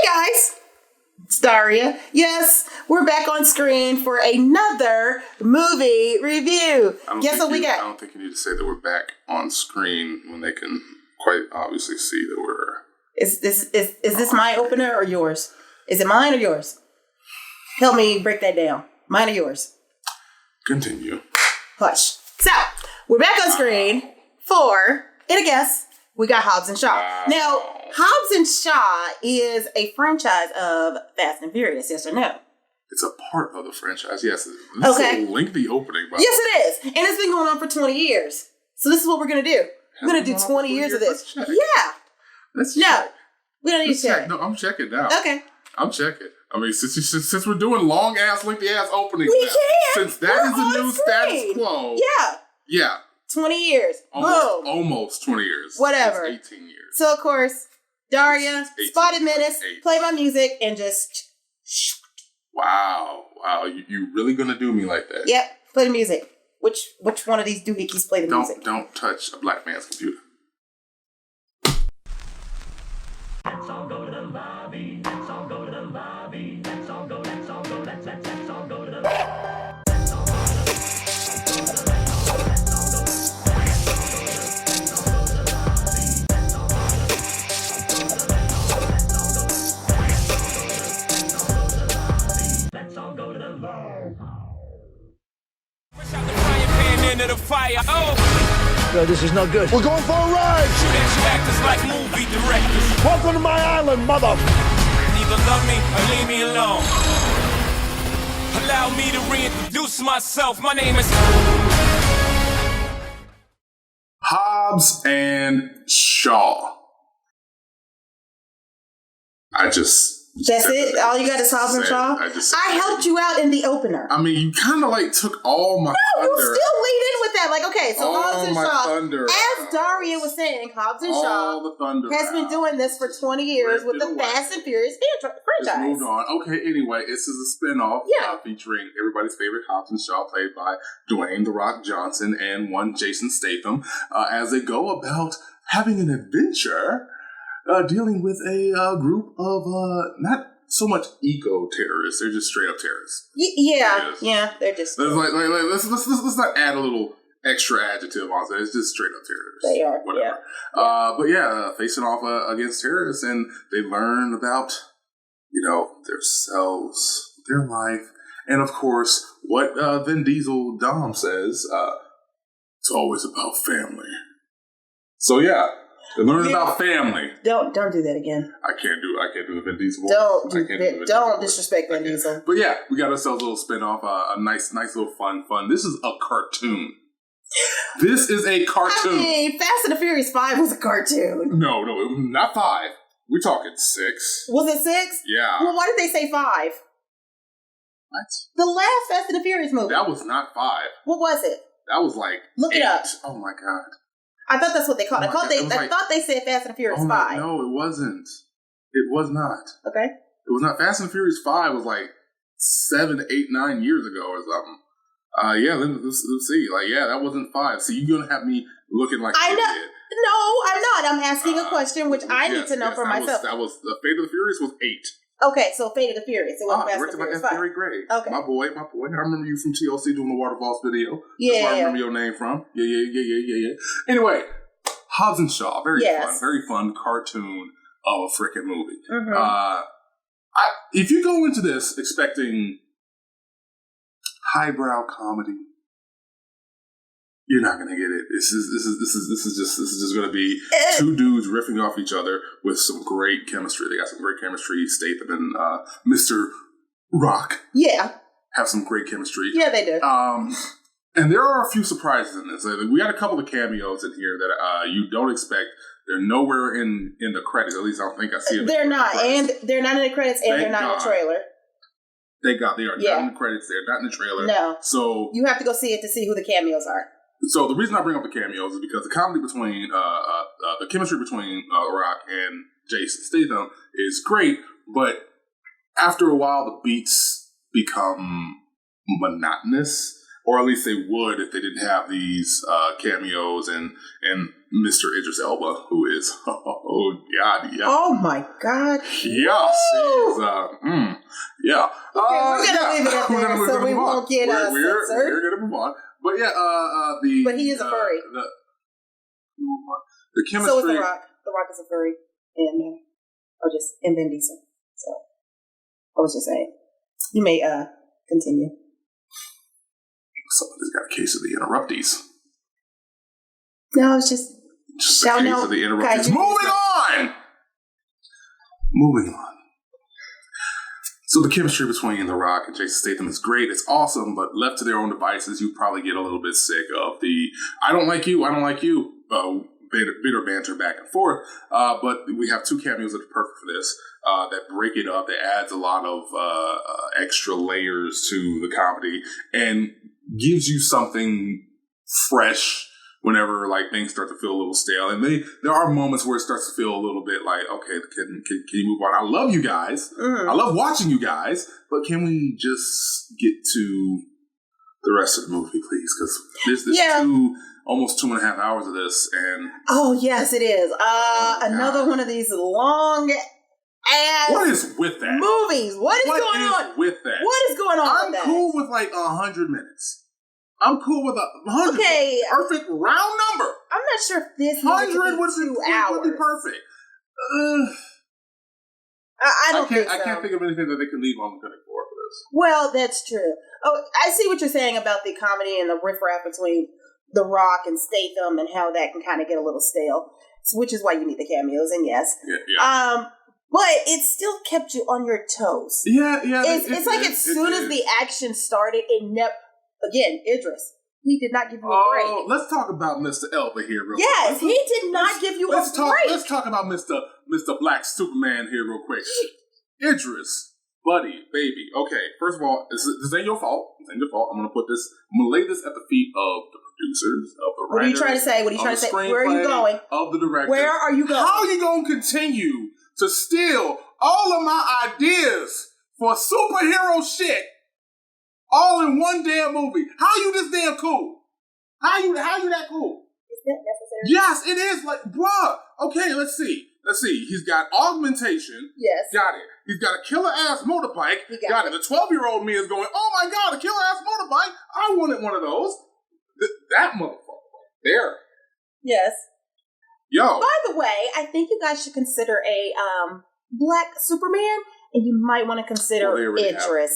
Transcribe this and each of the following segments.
guys, it's Daria. Yes, we're back on screen for another movie review. Guess what we got? I don't think you need to say that we're back on screen when they can quite obviously see that we're... Is this my opener or yours? Is it mine or yours? Help me break that down. Mine or yours? Continue. Hush. So, we're back on screen for, in a guess, we got Hobbs and Shaw. Now, Hobbs and Shaw is a franchise of Fast and Furious, yes or no? It's a part of the franchise, yes. This is a lengthy opening. Yes, it is. And it's been going on for 20 years. So this is what we're going to do. We're going to do 20 years of this. Yeah. Let's check. We don't need to check. No, I'm checking now. Okay. I'm checking. I mean, since we're doing long-ass, lengthy-ass openings we now, can. Since that is the new status quo. Yeah. Yeah. 20 years. Almost 20 years. Whatever. It's 18 years. So, of course, Daria, Spotted Menace, play my music, and just... Wow. You really gonna do me like that? Yep. Play the music. Which one of these doohickeys play the music? Don't touch a black man's computer. Let's all go to the lobby. Let's all go to the lobby. Let's all go. Let's all go. Let's all go to the lobby. Into the fire. No, this is not good. We're going for a ride. Shoot at you actors like movie directors. Welcome to my island, mother. Either love me or leave me alone. Allow me to reintroduce myself. My name is Hobbs and Shaw. That's it? All you got is Hobbs and Shaw? I helped you out in the opener. I mean, you kind of like took all my thunder. You still lead in with that. Like, okay, so Hobbs and Shaw. Thunder. As Daria was saying, Hobbs and Shaw has been doing this for 20 years with the Fast and Furious franchise. Moved on. Okay, anyway, this is a spinoff featuring everybody's favorite Hobbs and Shaw, played by Dwayne "The Rock" Johnson and one Jason Statham, as they go about having an adventure dealing with a group of not so much eco-terrorists, they're just straight up terrorists. Yeah, they're just... Let's not add a little extra adjective on it. It's just straight up terrorists. They are, whatever. Facing off against terrorists, and they learn about, themselves, their life, and of course, what Vin Diesel Dom says, it's always about family. So yeah, they learn about family. Don't do that again. I can't do the Vin Diesel. Don't disrespect Vin Diesel. But yeah, we got ourselves a little spin-off, a nice little fun. This is a cartoon. This is a cartoon. I mean, Fast and the Furious 5 was a cartoon. No, not 5. We're talking 6. Was it 6? Yeah. Well, why did they say 5? What? The last Fast and the Furious movie. That was not 5. What was it? That was like Look 8. it up. Oh my god. I thought that's what they called it. I thought they said Fast and the Furious 5. No, it wasn't. It was not. Okay. It was not. Fast and Furious 5 was like 7, 8, 9 years ago or something. Let's see. That wasn't 5. So you're going to have me looking like an idiot. No, I'm not. I'm asking a question which I need to know for myself. That was the Fate of the Furious was 8. Okay, so Fate of the Furious. It wasn't Fast and the Furious 5. Very great. Okay. My boy. I remember you from TLC doing the Waterfalls video. Yeah. That's where I remember your name from. Yeah. Anyway, Hobbs and Shaw. Very fun cartoon of a freaking movie. Mm-hmm. If you go into this expecting highbrow comedy, you're not gonna get it. This is just gonna be two dudes riffing off each other with some great chemistry. They got some great chemistry. Statham and Mr. Rock, have some great chemistry. Yeah, they do. And there are a few surprises in this. We got a couple of cameos in here that you don't expect. They're nowhere in the credits. At least I don't think I see them. They're not, and they're not in the credits, and they're not in the trailer. Thank God, they are not in the credits. They're not in the trailer. No. So you have to go see it to see who the cameos are. So the reason I bring up the cameos is because the comedy between the chemistry between Rock and Jason Statham is great, but after a while the beats become monotonous. Or at least they would if they didn't have these cameos and Mr. Idris Elba, who is oh god, yeah, oh my god, yes, he's yeah. Okay, we're gonna leave it at there, so we won't get censored. We're gonna move on, but yeah, but he is a furry. The chemistry. So is The Rock. The Rock is a furry, and Vin Diesel. So I was just saying, you may continue. Somebody's got a case of the interruptees. No, it's just a case of the interruptees. Moving on. So the chemistry between The Rock and Jason Statham is great. It's awesome, but left to their own devices, you probably get a little bit sick of the I don't like you, bitter banter back and forth. But we have two cameos that are perfect for this, that break it up, that adds a lot of extra layers to the comedy and gives you something fresh whenever like things start to feel a little stale. And there are moments where it starts to feel a little bit like, okay, can you move on? I love you guys. I love watching you guys, but can we just get to the rest of the movie, please? Because there's almost 2.5 hours of this, and oh yes, it is. Another one of these long ass. What is with that? Movies. What is going on with that? What is going on? I'm cool with like 100 minutes. I'm cool with 100. Okay, perfect round number. I'm not sure if this 100 would be be perfect. I don't think so. I can't think of anything that they can leave on the cutting board for this. Well, that's true. Oh, I see what you're saying about the comedy and the riffraff between The Rock and Statham and how that can kind of get a little stale, which is why you need the cameos. And yes, but it still kept you on your toes. Yeah. It's like as soon as the action started, it never. Again, Idris, he did not give you a break. Let's talk about Mr. Elba here real quick. Yes, he did not give you a break. Let's talk about Mr. Black Superman here real quick. Idris, buddy, baby. Okay, first of all, this ain't your fault. This ain't your fault. I'm gonna lay this at the feet of the producers, of the writers. What are you trying to say? Where are you going? Of the director. Where are you going? How are you gonna continue to steal all of my ideas for superhero shit all in one damn movie? How you this damn cool? How you that cool? Is that necessary? Yes, it is. Like, bruh. Okay, let's see. He's got augmentation. Yes. Got it. He's got a killer-ass motorbike. Got it. The 12-year-old me is going, oh my God, a killer-ass motorbike. I wanted one of those. That motherfucker there. Yes. Yo. By the way, I think you guys should consider a Black Superman, and you might want to consider Idris. They already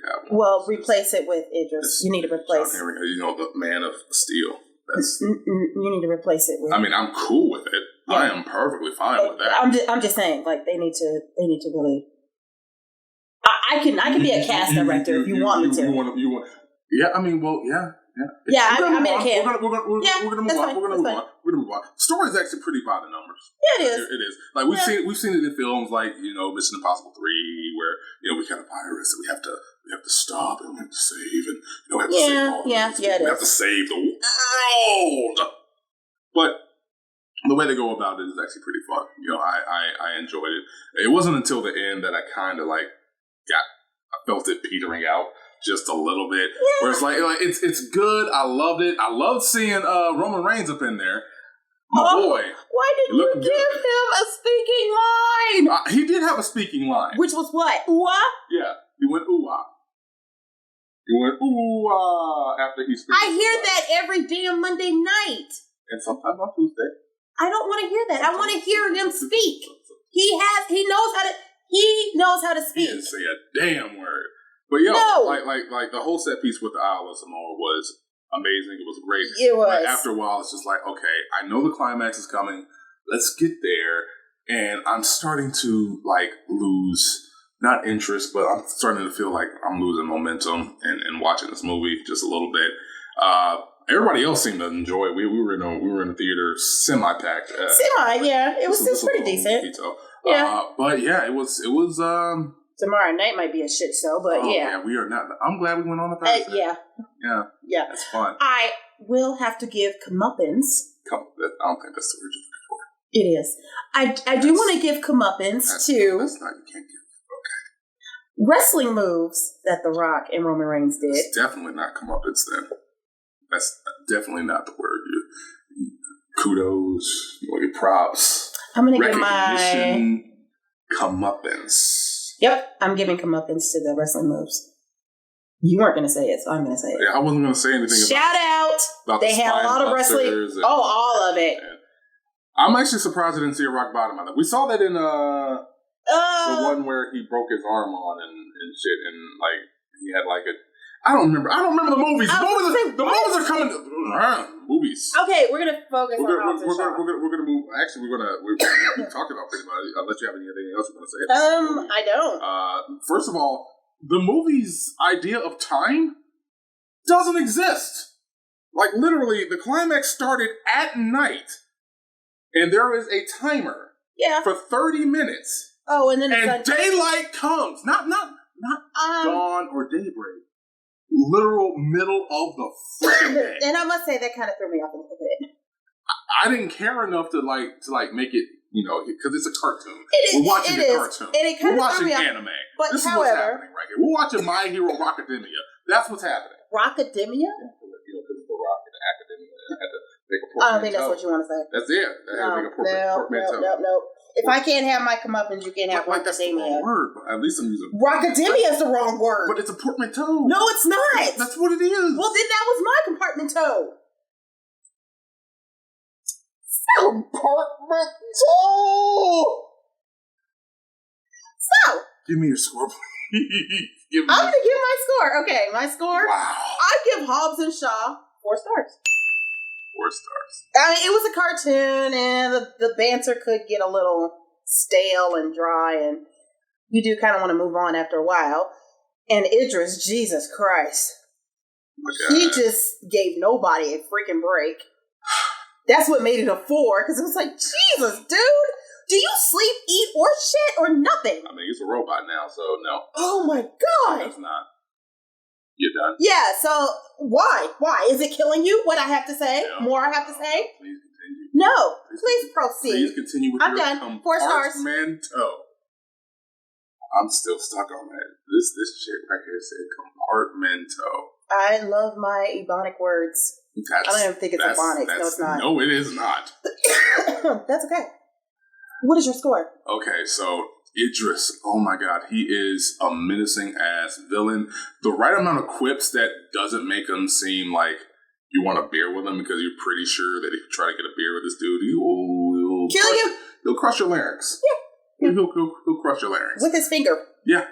have one. Well, replace it with Idris. You need to replace it. The Man of Steel. You need to replace it with. I mean, I'm cool with it. Yeah. I am perfectly fine with that. I'm just saying, like they need to really. I can be a cast director if you want me to. You want? Yeah, I mean, well, yeah. Yeah, I'm in a We're camp. gonna move on. We're gonna move on. The story is actually pretty by the numbers. Yeah, it is. It is. Like we've seen it in films like Mission Impossible 3, where we kind of pirates that we have to stop and we have to save and we have to save all it we is. have to save the world. But the way they go about it is actually pretty fun. I enjoyed it. It wasn't until the end that I kind of I felt it petering out just a little bit. Yeah. Where it's like it's good. I loved it. I loved seeing Roman Reigns up in there. My boy. Why didn't you give him a speaking line? He did have a speaking line. Which was what? Ooh-ah? Yeah. He went ooh-ah. After he spoke. I hear that every damn Monday night. And sometimes on Tuesday. I don't want to hear that. I want to hear him speak. He knows how to speak. He didn't say a damn word. But like the whole set piece with the Isle of Samoa was amazing. It was great. It was. But after a while, it's just like, okay, I know the climax is coming. Let's get there. And I'm starting to lose not interest, but I'm starting to feel like I'm losing momentum in watching this movie just a little bit. Everybody else seemed to enjoy it. We were in a theater semi-packed. Yeah. It was pretty decent. But yeah, it was. Tomorrow night might be a shit show, but yeah, we are not. I'm glad we went on a Thursday. Yeah, it's fun. I will have to give comeuppance. I don't think that's the word you're looking for. It is. I do want to give comeuppance to. That's not. You can't give. wrestling moves that The Rock and Roman Reigns did. It's definitely not comeuppance then. That's definitely not the word. Kudos, your props. I'm going to give Recognition, comeuppance. Yep, I'm giving comeuppance to the wrestling moves. You weren't going to say it, so I'm going to say it. Yeah, I wasn't going to say anything Shout out. They had a lot of wrestling. All of it. I'm actually surprised I didn't see a rock bottom on it. We saw that in the one where he broke his arm on and shit, and like he had like a. I don't remember the movies. The movies are coming. Movies. Okay, we're gonna focus on Hobbs and Shaw. We're gonna move. Actually, we talked about pretty much. I'll let you have anything else you want to say. I don't. First of all, the movie's idea of time doesn't exist. Like literally, the climax started at night, and there is a timer. Yeah. For 30 minutes. Oh, and then daylight comes. Not dawn or daybreak. Literal middle of the freaking day. And I must say that kind of threw me off a little bit. I didn't care enough to make it, because it's a cartoon. We're watching a cartoon. And it kind We're of watching anime. But this is what's happening right here. We're watching My Hero Rockademia. That's what's happening. Rockademia? Because the Rock and Academia had to make a I don't think that's what you want to say. That's it. They had to make a portmanteau. No. If I can't have my comeuppance, you can't have Rockademia. That's the wrong word, but at least I'm using Rockademia is the wrong word. But it's a portmanteau. No, it's not. That's what it is. Well, then that was my compartmenteau. So. Give me your score, please. I'm going to give my score. Okay, my score. Wow. I give Hobbs and Shaw 4 stars. 4 stars. I mean, it was a cartoon, and the banter could get a little stale and dry, and you do kind of want to move on after a while. And Idris, Jesus Christ. He just gave nobody a freaking break. That's what made it a 4, because it was like, Jesus, dude, do you sleep, eat, or shit, or nothing? I mean, he's a robot now, so no. Oh my God. That's not. You're done. Yeah, so why? Why? Is it killing you, what I have to say? No. More I have to say? Please continue. No, please proceed. Please continue with I'm your done. 4 stars. compartmenteau. I'm still stuck on that. This chick right here said compartmenteau. I love my Ebonic words. I don't even think it's Ebonics. No, it's not. No, it is not. That's okay. What is your score? Okay, so Idris, oh my God, he is a menacing ass villain. The right amount of quips that doesn't make him seem like you want a beer with him, because you're pretty sure that if you try to get a beer with this dude, he'll crush your larynx. Yeah. He'll crush your larynx. With his finger. Yeah.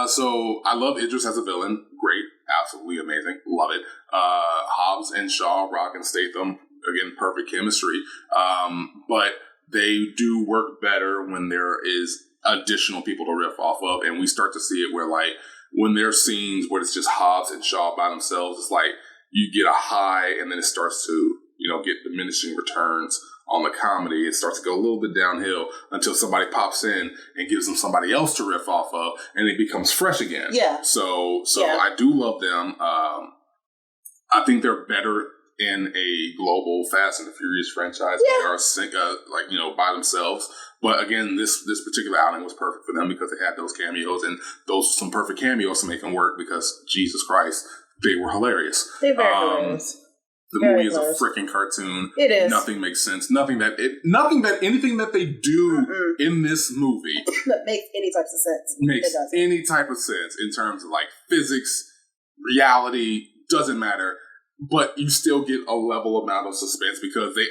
So I love Idris as a villain. Great. Absolutely amazing. Love it. Hobbs and Shaw, Rock and Statham, again, perfect chemistry. But they do work better when there is additional people to riff off of, and we start to see it where, like, when there are scenes where it's just Hobbs and Shaw by themselves, it's like you get a high, and then it starts to, get diminishing returns on the comedy. It starts to go a little bit downhill until somebody pops in and gives them somebody else to riff off of, and it becomes fresh again. Yeah. So I do love them. I think they're better in a global Fast and the Furious franchise. Yeah. They are by themselves. But again, this particular outing was perfect for them because they had those cameos, and those some perfect cameos to make them work, because Jesus Christ, they were hilarious. They're very hilarious. The movie is a freaking cartoon. It is. Nothing makes sense. Anything that they do in this movie that makes any type of sense. Makes any type of sense in terms of like physics, reality, doesn't matter. But you still get a level amount of suspense because they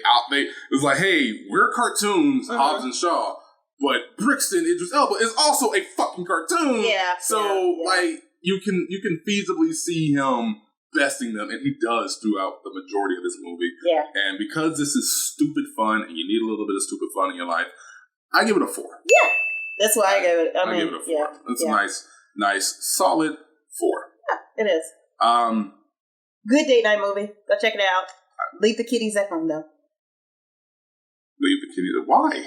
it's like, hey, we're cartoons, Hobbs and Shaw, but Brixton Idris Elba is also a fucking cartoon. Yeah. So like you can feasibly see him besting them, and he does throughout the majority of this movie. Yeah. And because this is stupid fun, and you need a little bit of stupid fun in your life, I give it a 4. Yeah. That's why I gave it. I give it a 4. Yeah. It's a nice, solid 4. Yeah, it is. Good date night movie. Go check it out. Leave the kitties at home, though. Leave the kitties. Why?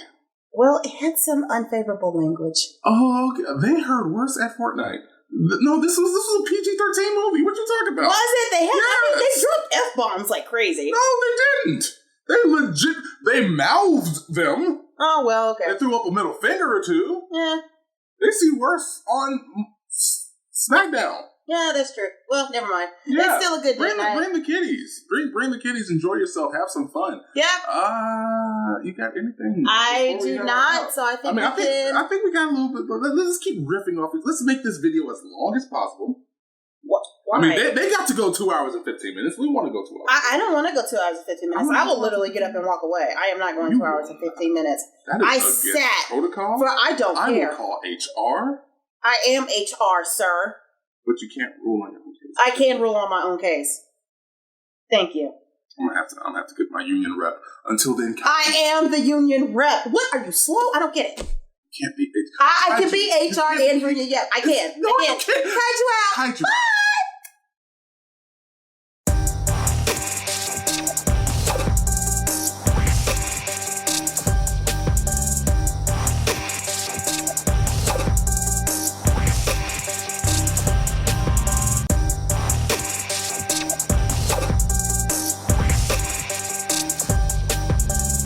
Well, it had some unfavorable language. Oh, okay. They heard worse at Fortnite. No, this was a PG-13 movie. What you talking about? Was it? They dropped F-bombs like crazy. No, they didn't. They mouthed them. Oh, well, okay. They threw up a middle finger or two. Yeah. They see worse on SmackDown. Yeah, that's true. Well, never mind. Yeah. It's still a good bring night. the kiddies. Bring the kiddies. Enjoy yourself. Have some fun. Yeah. You got anything? I do not. So I think I think we got a little bit. But let's keep riffing off it. Let's make this video as long as possible. Why? I mean, they got to go 2 hours and 15 minutes. We want to go 2 hours. I don't want to go 2 hours and 15 minutes. I will literally get up and walk away. I am not going 2 hours and 15 minutes. That is against protocol. I don't care. I will call HR. I am HR, sir. But you can't rule on your own case. I can rule on my own case. Thank you. I'm gonna have to get my union rep. Until then, I am the union rep. What, are you slow? I don't get it. Can't be HR. I can be HR and union. Yeah, I can. No, I can. you can't. Kaiju out. Kaiju.